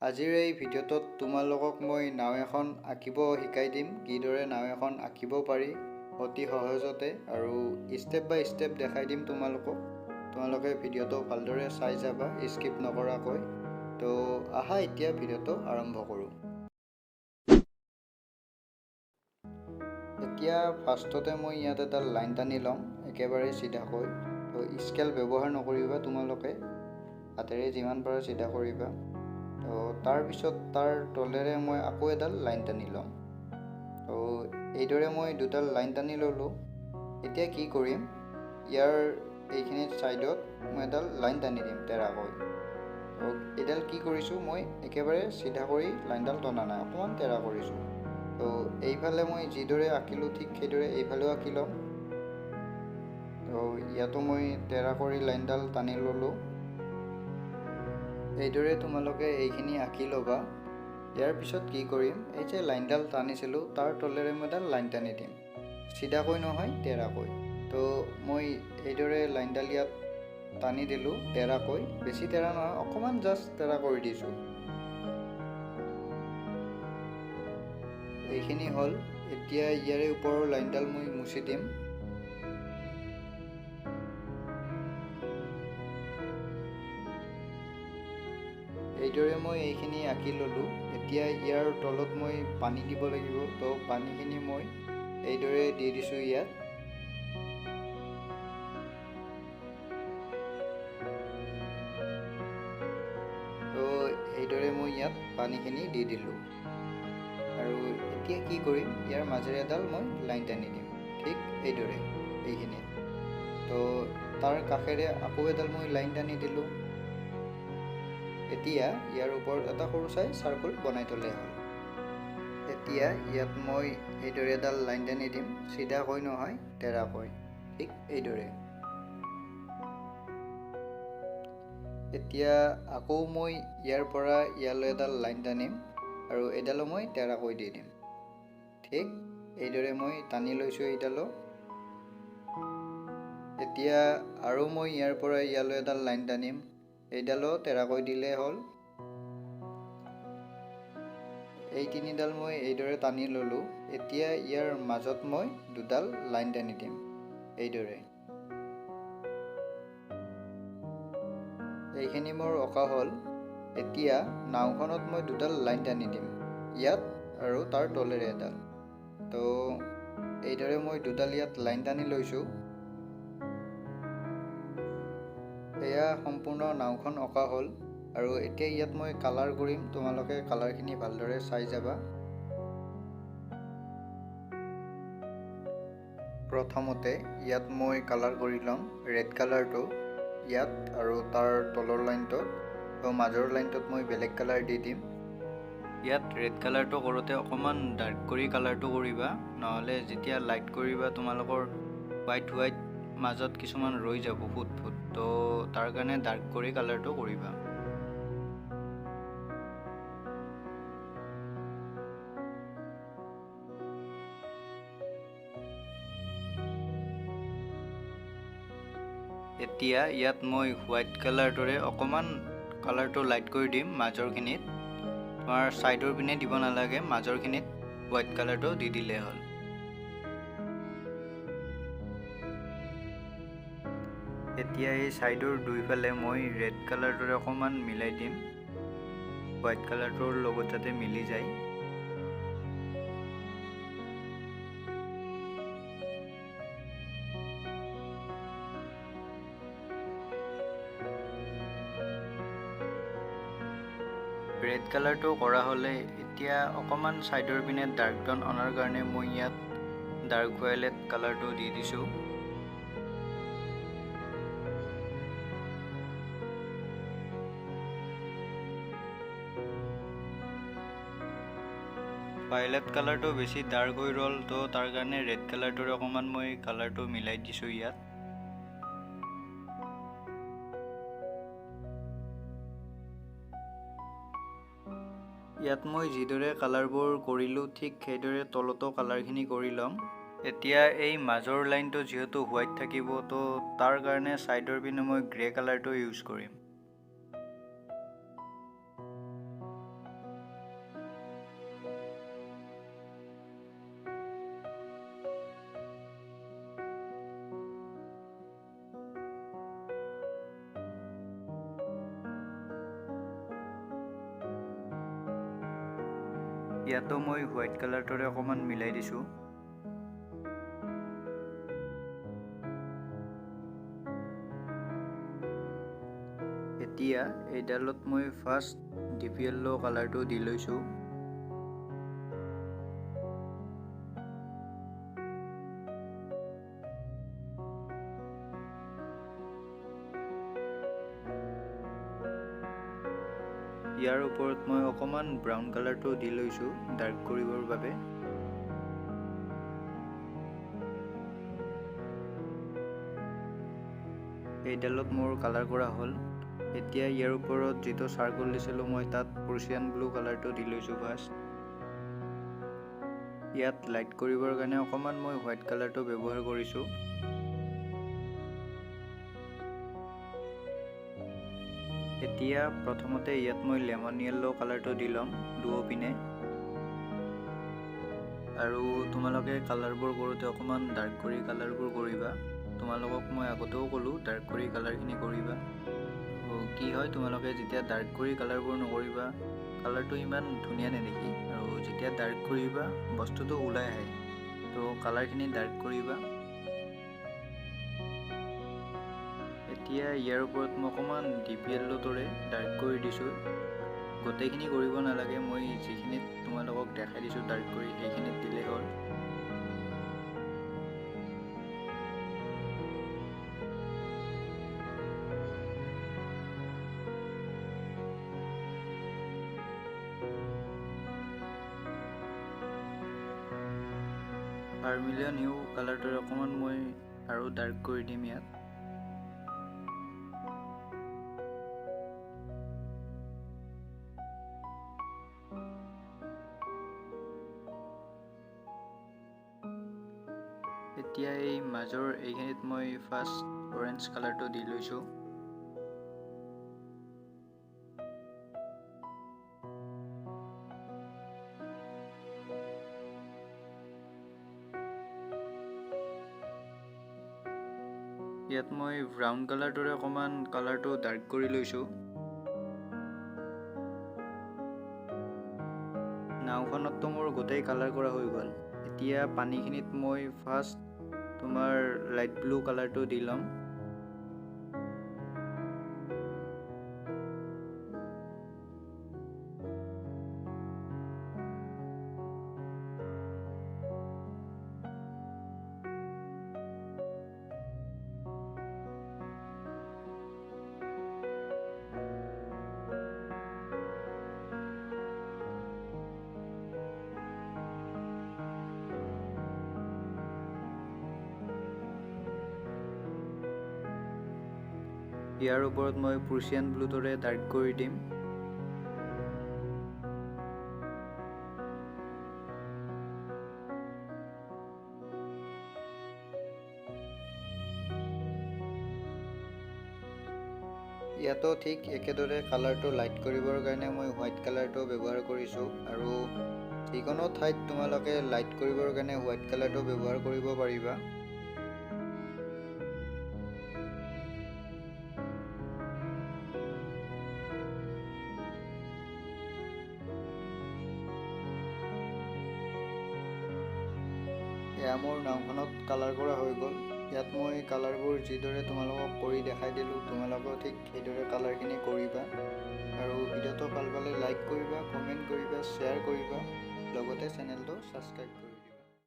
আজিৰ এই ভিডিঅ'টোত তোমালোকক মই নাও এখন আঁকিব শিকাই দিম। কিদৰে নাও এখন আঁকিব পাৰি অতি সহজতে আৰু ষ্টেপ বাই ষ্টেপ দেখাই দিম তোমালোকক। তোমালোকে ভিডিঅ'টো ভালদৰে চাই যাবা স্কিপ নকৰাকৈ। তো আহা এতিয়া ভিডিঅ'টো আৰম্ভ কৰোঁ। এতিয়া ফাৰ্ষ্টতে মই ইয়াত এটা লাইন টানি ল'ম একেবাৰে চিধাকৈ। তো স্কেল ব্যৱহাৰ নকৰিবা তোমালোকে, হাতেৰে যিমান পাৰা চিধা কৰিবা। তো তাৰপিছত তাৰ তলেৰে মই আকৌ এডাল লাইন টানি ল'ম। তো এইদৰে মই দুডাল লাইন টানি ল'লোঁ। এতিয়া কি কৰিম, ইয়াৰ এইখিনি ছাইডত মই এডাল লাইন টানি দিম তেৰাকৈ। তো এইডাল কি কৰিছোঁ, মই একেবাৰে চিধা কৰি লাইনডাল টনা নাই, অকণমান তেৰা কৰিছোঁ। তো এইফালে মই যিদৰে আঁকিলোঁ ঠিক সেইদৰে এইফালেও আঁকি ল'ম। তো ইয়াতো মই তেৰা কৰি লাইনডাল টানি ল'লোঁ। এইদৰে তোমালোকে এইখিনি আঁকি ল'বা। ইয়াৰ পিছত কি কৰিম, এই যে লাইনডাল টানিছিলোঁ তাৰ তলেৰে মই এডাল লাইন টানি দিম, চিধাকৈ নহয় তেৰাকৈ। তো মই এইদৰে লাইনডাল ইয়াত টানি দিলোঁ তেৰাকৈ, বেছি তেৰা নহয়, অকণমান জাষ্ট তেৰা কৰি দিছোঁ। এইখিনি হ'ল। এতিয়া ইয়াৰে ওপৰৰ লাইনডাল মই মুচি দিম। এইদৰে মই এইখিনি আঁকি ল'লোঁ। এতিয়া ইয়াৰ তলত মই পানী দিব লাগিব। তো পানীখিনি মই এইদৰে দি দিছোঁ ইয়াত। তো এইদৰে মই ইয়াত পানীখিনি দি দিলোঁ। আৰু এতিয়া কি কৰিম, ইয়াৰ মাজেৰে এডাল মই লাইন টানি দিম, ঠিক এইদৰে এইখিনিত। তো তাৰ কাষেৰে আকৌ এডাল মই লাইন টানি দিলোঁ। এতিয়া ইয়াৰ ওপৰত এটা সৰু চাই চাৰ্কুল বনাই থ'লেই হ'ল। এতিয়া ইয়াত মই এইদৰে এডাল লাইন টানি দিম, চিধাকৈ নহয় তেৰাকৈ, ঠিক এইদৰে। এতিয়া আকৌ মই ইয়াৰ পৰা ইয়ালৈ এডাল লাইন টানিম আৰু এইডালো মই তেৰাকৈ দি দিম, ঠিক এইদৰে মই টানি লৈছোঁ এইডালো। এতিয়া আৰু মই ইয়াৰ পৰা ইয়ালৈ এডাল লাইন টানিম, এইডালো তেৰাকৈ দিলেই হ'ল। এই তিনিডাল মই এইদৰে টানি ল'লোঁ। এতিয়া ইয়াৰ মাজত মই দুডাল লাইন টানি দিম এইদৰে। এইখিনি মোৰ অঁকা হ'ল। এতিয়া নাওখনত মই দুডাল লাইন টানি দিম, ইয়াত আৰু তাৰ তলেৰে এডাল। তো এইদৰে মই দুডাল ইয়াত লাইন টানি লৈছোঁ। এয়া সম্পূৰ্ণ নাওখন অঁকা হ'ল। আৰু এতিয়া ইয়াত মই কালাৰ কৰিম, তোমালোকে কালাৰখিনি ভালদৰে চাই যাবা। প্ৰথমতে ইয়াত মই কালাৰ কৰি ল'ম ৰেড কালাৰটো ইয়াত আৰু তাৰ তলৰ লাইনটোত। তো মাজৰ লাইনটোত মই বেলেগ কালাৰ দি দিম। ইয়াত ৰেড কালাৰটো কৰোঁতে অকণমান ডাৰ্ক কৰি কালাৰটো কৰিবা, নহ'লে যেতিয়া লাইট কৰিবা তোমালোকৰ হোৱাইট মাজত কিছুমান ৰৈ যাব ফুট। তো তাৰ কাৰণে ডাৰ্ক কৰি কালাৰটো কৰিবা। এতিয়া ইয়াত মই হোৱাইট কালাৰটোৰে অকণমান কালাৰটো লাইট কৰি দিম মাজৰখিনিত। তোমাৰ ছাইডৰ পিনে দিব নালাগে, মাজৰখিনিত হোৱাইট কালাৰটো দি দিলেই হ'ল। এতিয়া এই ছাইডৰ দুইফালে মই ৰেড কালাৰটোৰে অকণমান মিলাই দিম, হোৱাইট কালাৰটোৰ লগত যাতে মিলি যায়। ৰেড কালাৰটো কৰা হ'লে এতিয়া অকণমান ছাইডৰ পিনে ডাৰ্ক টন অনাৰ কাৰণে মই ইয়াত ডাৰ্ক ভায়লেট কালাৰটো দি দিছোঁ। ভায়লেট কালাৰটো বেছি ডাৰ্ক হৈ ৰ'ল, তো তাৰ কাৰণে ৰেড কালাৰটোৰে অকণমান মই কালাৰটো মিলাই দিছোঁ ইয়াত। ইয়াত মই যিদৰে কালাৰবোৰ কৰিলোঁ ঠিক সেইদৰে তলতো কালাৰখিনি কৰি ল'ম। এতিয়া এই মাজৰ লাইনটো যিহেতু হোৱাইট থাকিব, তো তাৰ কাৰণে ছাইডৰ পিনে মই গ্ৰে কালাৰটো ইউজ কৰিম। ইয়াতো মই হোৱাইট কালাৰটোৰে অকণমান মিলাই দিছোঁ। এতিয়া এইডালত মই ফাৰ্ষ্ট ডিপ য়েল্লো কালাৰটো দি লৈছোঁ। ইয়াৰ ওপৰত মই অকণমান ব্ৰাউন কালাৰটো দি লৈছোঁ ডাৰ্ক কৰিবৰ বাবে। এইডালত মোৰ কালাৰ কৰা হ'ল। এতিয়া ইয়াৰ ওপৰত যিটো চাৰ্কল দিছিলোঁ মই তাত পাৰ্চিয়ান ব্লু কালাৰটো দি লৈছোঁ ফাৰ্ষ্ট। ইয়াত লাইট কৰিবৰ কাৰণে অকণমান মই হোৱাইট কালাৰটো ব্যৱহাৰ কৰিছোঁ। এতিয়া প্ৰথমতে ইয়াত মই লেমন য়েল্লো কালাৰটো দি ল'ম দুয়োপিনে। আৰু তোমালোকে কালাৰবোৰ কৰোঁতে অকণমান ডাৰ্ক কৰি কালাৰবোৰ কৰিবা। তোমালোকক মই আগতেও ক'লোঁ ডাৰ্ক কৰি কালাৰখিনি কৰিবা। কি হয় তোমালোকে যেতিয়া ডাৰ্ক কৰি কালাৰবোৰ নকৰিবা কালাৰটো ইমান ধুনীয়া নেদেখি, আৰু যেতিয়া ডাৰ্ক কৰিবা বস্তুটো ওলাই আহে। তো কালাৰখিনি ডাৰ্ক কৰিবা। এতিয়া ইয়াৰ ওপৰত মই অকণমান ডিপ য়েল্লোটোৰে ডাৰ্ক কৰি দিছোঁ। গোটেইখিনি কৰিব নালাগে, মই যিখিনিত তোমালোকক দেখাই দিছোঁ ডাৰ্ক কৰি সেইখিনিত দিলেই হ'ল। ভাৰ্মিলিয়ন হিউ কালাৰটোৰে অকণমান মই আৰু ডাৰ্ক কৰি দিম ইয়াত। এতিয়া এই মাজৰ এইখিনিত মই ফাৰ্ষ্ট অৰেঞ্জ কালাৰটো দি লৈছোঁ। ইয়াত মই ব্ৰাউন কালাৰটোৰে অকণমান কালাৰটো ডাৰ্ক কৰি লৈছোঁ। নাওখনততো মোৰ গোটেই কালাৰ কৰা হৈ গ'ল। এতিয়া পানীখিনিত মই ফাৰ্ষ্ট তোমাৰ লাইট ব্লু কালাৰটো দি ল'ম। ইয়াৰ ওপৰত মই পাৰ্চিয়ান ব্লুটোৰে ডাৰ্ক কৰি দিম। ইয়াতো ঠিক একেদৰে কালাৰটো লাইট কৰিবৰ কাৰণে মই হোৱাইট কালাৰটো ব্যৱহাৰ কৰিছোঁ, আৰু যিকোনো ঠাইত তোমালোকে লাইট কৰিবৰ কাৰণে হোৱাইট কালাৰটো ব্যৱহাৰ কৰিব পাৰিবা। এয়া মোৰ নাওখনত কালাৰ কৰা হৈ গ'ল। ইয়াত মই কালাৰবোৰ যিদৰে তোমালোকক কৰি দেখাই দিলোঁ তোমালোকেও ঠিক সেইদৰে কালাৰখিনি কৰিবা। আৰু ভিডিঅ'টো ভাল পালে লাইক কৰিবা, কমেণ্ট কৰিবা, শ্বেয়াৰ কৰিবা, লগতে চেনেলটো ছাবস্ক্ৰাইব কৰিবা।